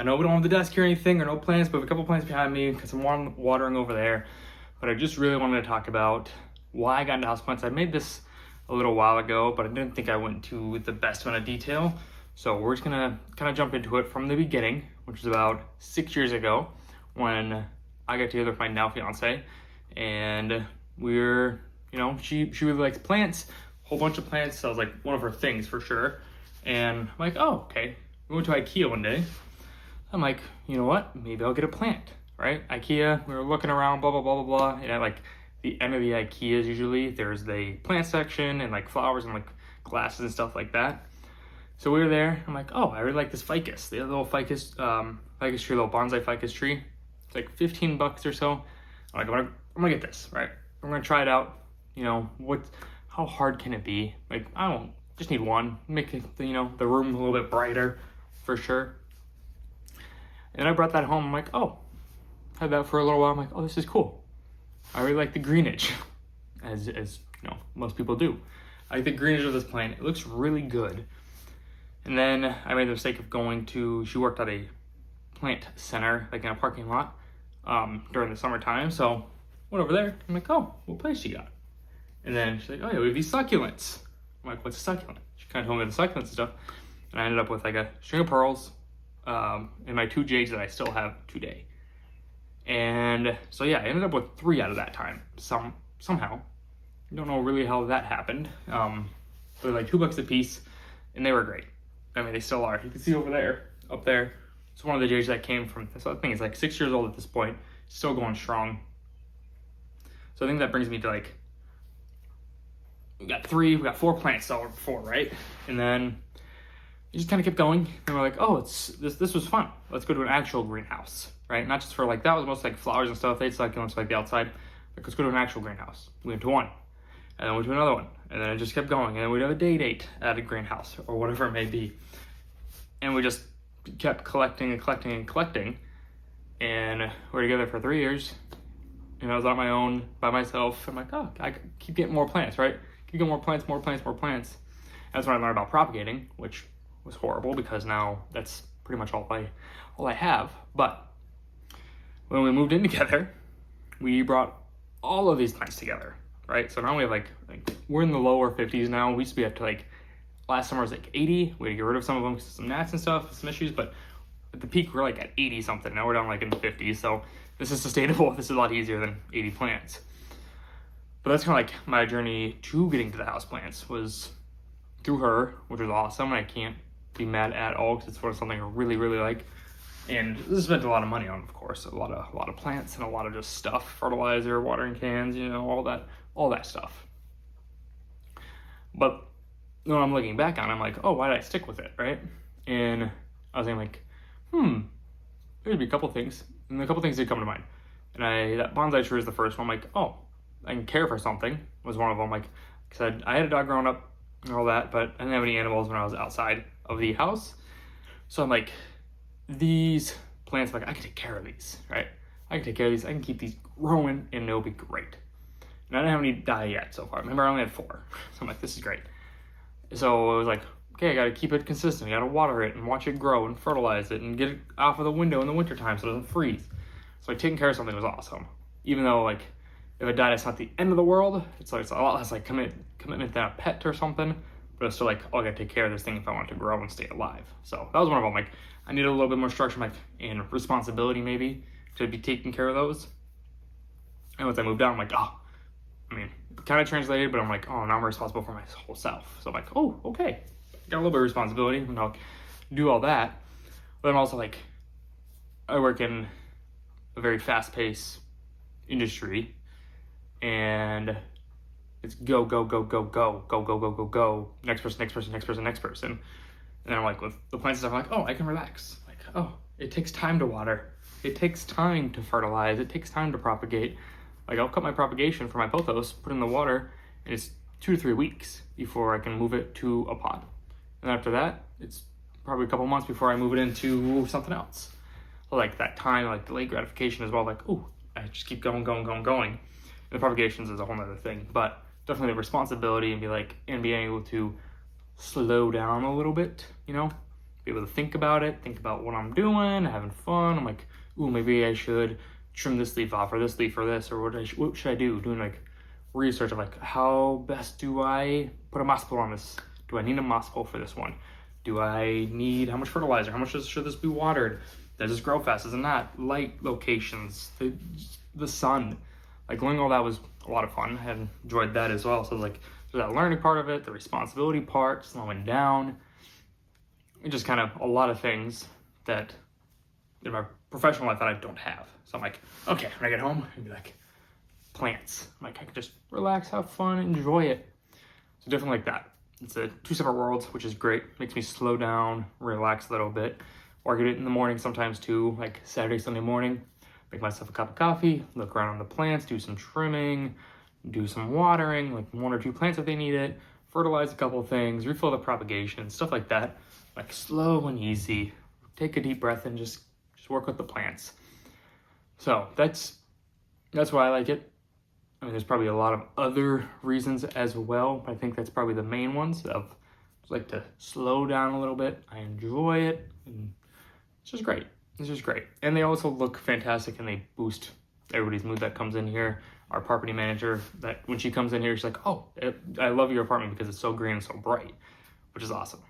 I know we don't have the desk here or anything, or no plants, but we have a couple plants behind me because I'm watering over there. But I just really wanted to talk about why I got into houseplants. I made this a little while ago, but I didn't think I went to the best amount of detail. So we're just gonna kind of jump into it from the beginning, which was about 6 years ago when I got together with my now fiance, and we're, she really likes plants, a whole bunch of plants. So that was like one of her things for sure. And I'm like, oh, okay. We went to IKEA one day. I'm like, you know what? Maybe I'll get a plant, right? IKEA, we were looking around, blah, blah, blah, blah, blah. And at like the end of the IKEAs, usually there's the plant section and like flowers and like glasses and stuff like that. So we were there. I'm like, oh, I really like this ficus. The little ficus tree, little bonsai ficus tree. It's like $15 or so. I'm like, I'm gonna get this, right? I'm gonna try it out. How hard can it be? Like, I don't just need one. Make it, the room a little bit brighter, for sure. And I brought that home. I'm like, oh, had that for a little while. I'm like, oh, this is cool. I really like the greenage, as most people do. I like the greenage of this plant. It looks really good. And then I made the mistake of she worked at a plant center, like in a parking lot, during the summertime. So went over there. I'm like, oh, what plants you got? And then she's like, oh yeah, we have these succulents. I'm like, what's a succulent? She kind of told me the succulents and stuff. And I ended up with like a string of pearls, and my 2 jades that I still have today. And so yeah, I ended up with 3 out of that time. Somehow. Don't know really how that happened. They're like $2 a piece, and they were great. I mean, they still are. You can see over there, up there. It's one of the jades that came from, so I think it's like 6 years old at this point, still going strong. So I think that brings me to like, we got 4 plants all before, right? And then you just kind of kept going, and we're like, oh, this was fun. Let's go to an actual greenhouse, right? Not just for like, that was mostly like flowers and stuff. They'd succulents like the outside. Like, let's go to an actual greenhouse. We went to one, and then we went to another one, and then it just kept going. And then we'd have a day date at a greenhouse or whatever it may be. And we just kept collecting and collecting and collecting. And we were together for 3 years. And I was on my own by myself. I'm like, oh, I keep getting more plants, right? Keep getting more plants, more plants, more plants. That's when I learned about propagating, which was horrible because now that's pretty much all I have. But when we moved in together, we brought all of these plants together, right? So now we have like we're in the lower 50s now. We used to be up to like, last summer was like 80. We had to get rid of some of them because of some gnats and stuff, some issues, but at the peak we're like at 80 something. Now we're down like in the 50s. So this is sustainable. This is a lot easier than 80 plants. But that's kind of like my journey to getting to the houseplants was through her, which was awesome. I can't be mad at all because it's for something I really, really like. And this is spent a lot of money on, of course, a lot of plants and a lot of just stuff, fertilizer, watering cans, all that stuff. But when I'm looking back on it, I'm like, oh, why did I stick with it, right? And I was thinking like, there'd be a couple things, and a couple things did come to mind. And that bonsai tree was the first one. I'm like, oh, I can care for something was one of them. Like, because I had a dog growing up and all that, but I didn't have any animals when I was outside of the house. So I'm like, these plants, like, I can take care of these, right? I can take care of these. I can keep these growing, and it'll be great. And I didn't have any die yet so far. Remember, I only had 4. So I'm like, this is great. So I was like, okay, I got to keep it consistent. I got to water it and watch it grow and fertilize it and get it off of the window in the wintertime so it doesn't freeze. So like taking care of something was awesome. Even though like if it died, it's not the end of the world. It's a lot less like commitment than a pet or something. But it's still like, oh, I got to take care of this thing if I want it to grow and stay alive. So that was one of them. Like I needed a little bit more structure and responsibility maybe to be taking care of those. And once I moved out, I'm like, oh, I mean, kind of translated, but I'm like, oh, now I'm responsible for my whole self. So I'm like, oh, okay. Got a little bit of responsibility, and I'll do all that. But I'm also like, I work in a very fast-paced industry, and it's go, go, go, go, go, go, go, go, go, go, next person, next person, next person, next person. And then I'm like, with the plants and stuff, I'm like, oh, I can relax. Like, oh, it takes time to water. It takes time to fertilize. It takes time to propagate. Like, I'll cut my propagation for my pothos, put it in the water, and it's 2 to 3 weeks before I can move it to a pot. And after that, it's probably a couple months before I move it into something else. So like that time, like delayed gratification as well, like, oh, I just keep going, going, going, going. And the propagations is a whole other thing, but definitely the responsibility and being able to slow down a little bit, be able to think about it, think about what I'm doing, having fun. I'm like, ooh, maybe I should trim this leaf off or this leaf or this, or what should I do? Doing like research of like, how best do I put a moss pole on this? Do I need a moss pole for this one? Do I need, how much fertilizer? How much should this be watered? Does this grow fast? Does it not? Light locations, the sun. Like learning all that was a lot of fun. I had enjoyed that as well. So like there's that learning part of it, the responsibility part, slowing down, and just kind of a lot of things that in my professional life that I don't have. So I'm like, okay, when I get home, I'd be like, plants. I'm like, I can just relax, have fun, enjoy it. So definitely like that. It's a two separate worlds, which is great. Makes me slow down, relax a little bit. Or I get it in the morning sometimes too, like Saturday, Sunday morning. Make myself a cup of coffee, look around on the plants, do some trimming, do some watering, like 1 or 2 plants if they need it, fertilize a couple of things, refill the propagation, stuff like that. Like slow and easy. Take a deep breath and just work with the plants. So that's why I like it. I mean, there's probably a lot of other reasons as well, but I think that's probably the main ones. I just like to slow down a little bit. I enjoy it, and it's just great. It's just great. And they also look fantastic, and they boost everybody's mood that comes in here. Our property manager, that when she comes in here, she's like, oh, I love your apartment because it's so green and so bright, which is awesome.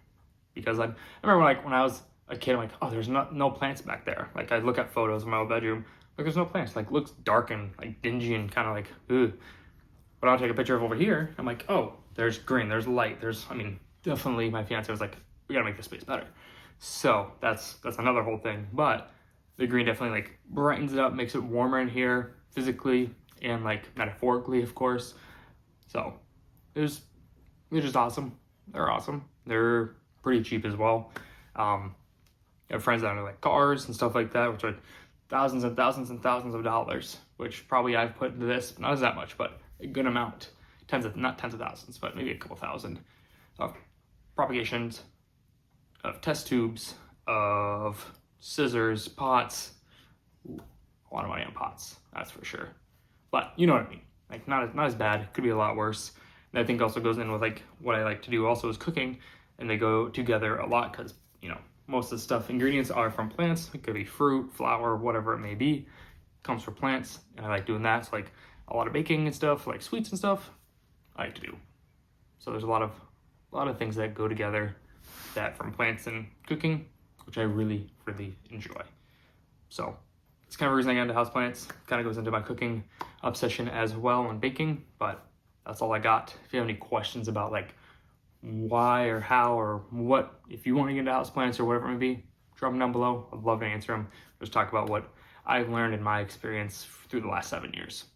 Because I remember like when I was a kid, I'm like, oh, there's no plants back there. Like I look at photos of my old bedroom, like there's no plants. Like looks dark and like dingy and kind of like, ugh. But I'll take a picture of over here. I'm like, oh, there's green, there's light, I mean, definitely my fiance was like, we gotta make this space better. So that's another whole thing. But the green definitely like brightens it up, makes it warmer in here physically and like metaphorically, of course. So they're just awesome. They're awesome. They're pretty cheap as well. I have friends that own like cars and stuff like that, which are thousands and thousands and thousands of dollars, which probably I've put into this, not as that much, but a good amount. Not tens of thousands, but maybe a couple thousand of propagations, of test tubes, of scissors, pots. Ooh, a lot of money on pots, that's for sure. But you know what I mean. Like not as bad. It could be a lot worse. And I think also goes in with like what I like to do also is cooking, and they go together a lot because most of the stuff, ingredients are from plants. It could be fruit, flour, whatever it may be, comes from plants, and I like doing that. So like a lot of baking and stuff, like sweets and stuff, I like to do. So there's a lot of things that go together that from plants and cooking, which I really, really enjoy. So it's kind of the reason I got into houseplants. Kind of goes into my cooking obsession as well and baking, but that's all I got. If you have any questions about like why or how or what, if you want to get into houseplants or whatever it may be, drop them down below. I'd love to answer them. Just talk about what I've learned in my experience through the last 7 years.